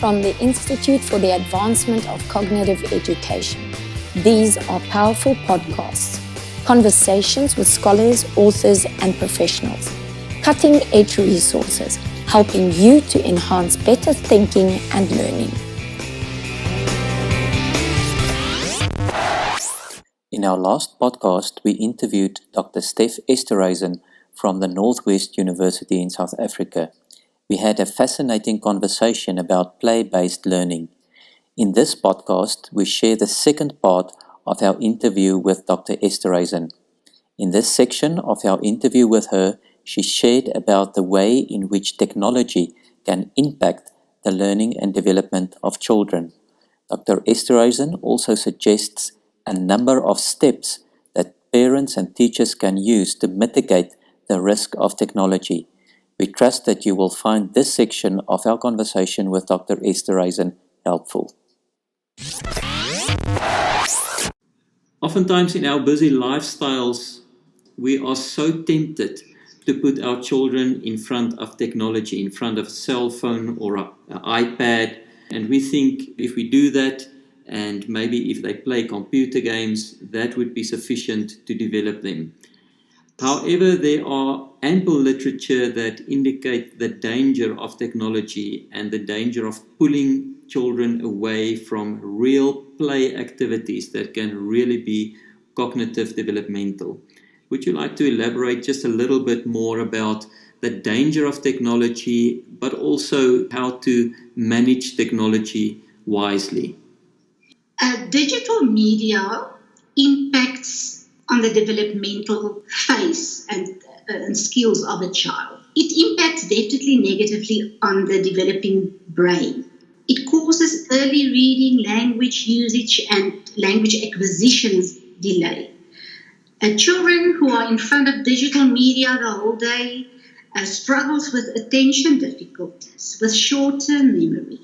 from the Institute for the Advancement of Cognitive Education. These are powerful podcasts, conversations with scholars, authors, and professionals, cutting-edge resources, helping you to enhance better thinking and learning. In our last podcast, we interviewed Dr. Stef Esterhuizen from the Northwest University in South Africa. We had a fascinating conversation about play-based learning. In this podcast, we share the second part of our interview with Dr. Esterhuizen. In this section of our interview with her, she shared about the way in which technology can impact the learning and development of children. Dr. Esterhuizen also suggests a number of steps that parents and teachers can use to mitigate the risk of technology. We trust that you will find this section of our conversation with Dr. Esterhuizen helpful. Oftentimes in our busy lifestyles, we are so tempted to put our children in front of technology, in front of a cell phone or an iPad. And we think if we do that, and maybe if they play computer games, that would be sufficient to develop them. However, there are ample literature that indicate the danger of technology and the danger of pulling children away from real play activities that can really be cognitive developmental. Would you like to elaborate just a little bit more about the danger of technology, but also how to manage technology wisely? Digital media impacts on the developmental phase and skills of a child. It impacts definitely negatively on the developing brain. It causes early reading, language usage, and language acquisitions delay. Children who are in front of digital media the whole day struggles with attention difficulties, with short-term memory,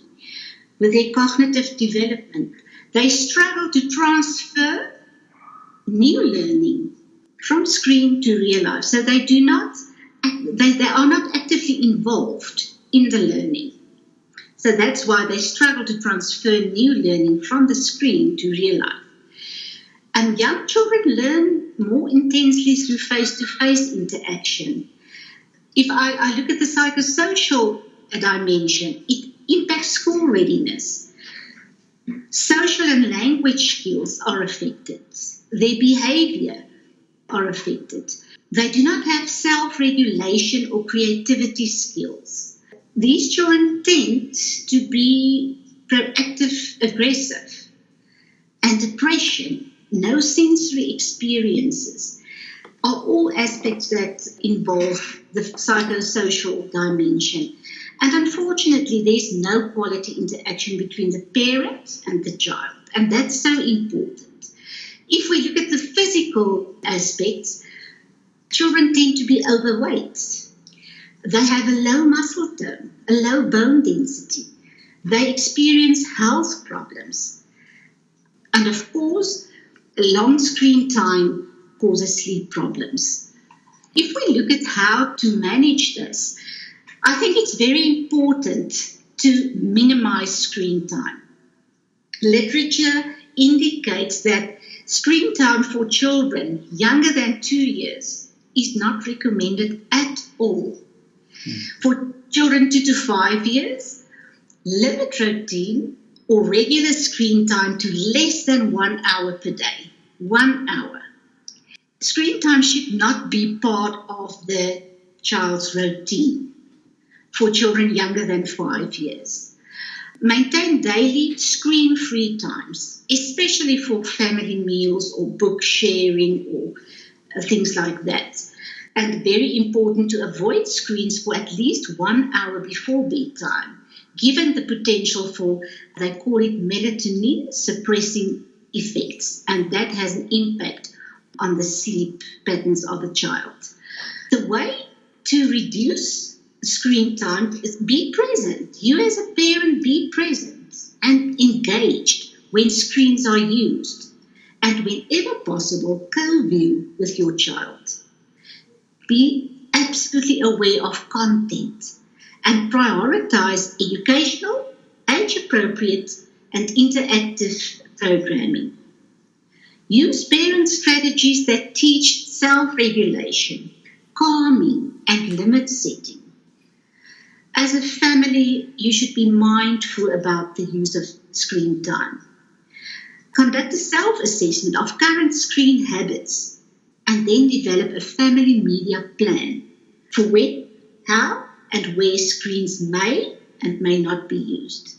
with their cognitive development. They struggle to transfer new learning from screen to real life. So they are not actively involved in the learning. So that's why they struggle to transfer new learning from the screen to real life. And young children learn more intensely through face-to-face interaction. If I look at the psychosocial dimension, it impacts school readiness. Social and language skills are affected. Their behavior are affected. They do not have self-regulation or creativity skills. These children tend to be proactive, aggressive, and depression, no sensory experiences, are all aspects that involve the psychosocial dimension. And unfortunately, there's no quality interaction between the parent and the child, and that's so important. If we look at the physical aspects, children tend to be overweight. They have a low muscle tone, a low bone density. They experience health problems. And of course, long screen time causes sleep problems. If we look at how to manage this, I think it's very important to minimize screen time. Literature indicates that screen time for children younger than 2 years is not recommended at all. For children 2 to 5 years, limit routine or regular screen time to less than 1 hour per day. 1 hour. Screen time should not be part of the child's routine for children younger than 5 years. Maintain daily screen-free times, especially for family meals or book sharing or things like that. And very important to avoid screens for at least 1 hour before bedtime, given the potential for, they call it melatonin suppressing effects, and that has an impact on the sleep patterns of a child. The way to reduce screen time is be present. You as a parent, be present and engaged when screens are used, and whenever possible, co-view with your child. Be absolutely aware of content and prioritize educational and age-appropriate and interactive programming. Use parent strategies that teach self-regulation, calming, and limit setting. As a family, you should be mindful about the use of screen time. Conduct a self-assessment of current screen habits and then develop a family media plan for when, how, and where screens may and may not be used.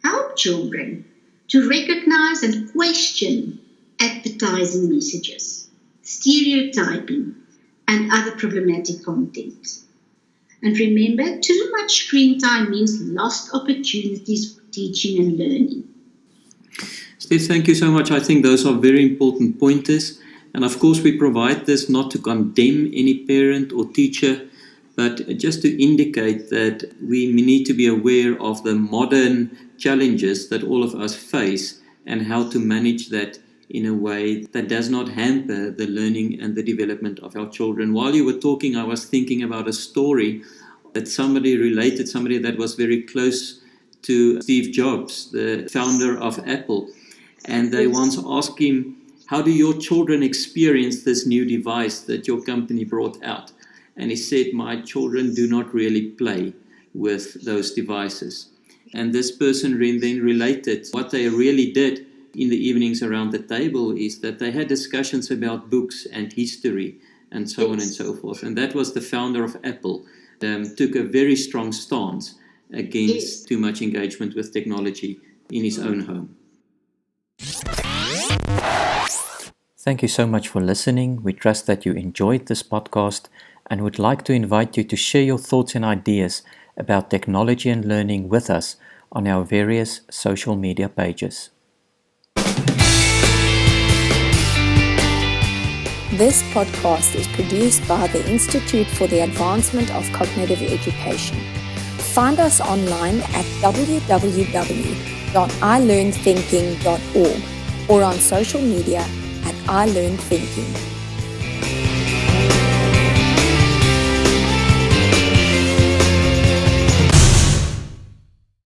Help children to recognize and question advertising messages, stereotyping, and other problematic content. And remember, too much screen time means lost opportunities for teaching and learning. Stef, thank you so much. I think those are very important pointers. And of course, we provide this not to condemn any parent or teacher, but just to indicate that we need to be aware of the modern challenges that all of us face and how to manage that in a way that does not hamper the learning and the development of our children. While you were talking, I was thinking about a story that somebody that was very close to Steve Jobs, the founder of Apple. And they once asked him, how do your children experience this new device that your company brought out? And he said, my children do not really play with those devices. And this person then related what they really did in the evenings around the table is that they had discussions about books and history and so on and so forth. And that was the founder of Apple, took a very strong stance against too much engagement with technology in his own home. Thank you so much for listening. We trust that you enjoyed this podcast and would like to invite you to share your thoughts and ideas about technology and learning with us on our various social media pages. This podcast is produced by the Institute for the Advancement of Cognitive Education. Find us online at www.ilearnthinking.org or on social media at iLearnThinking.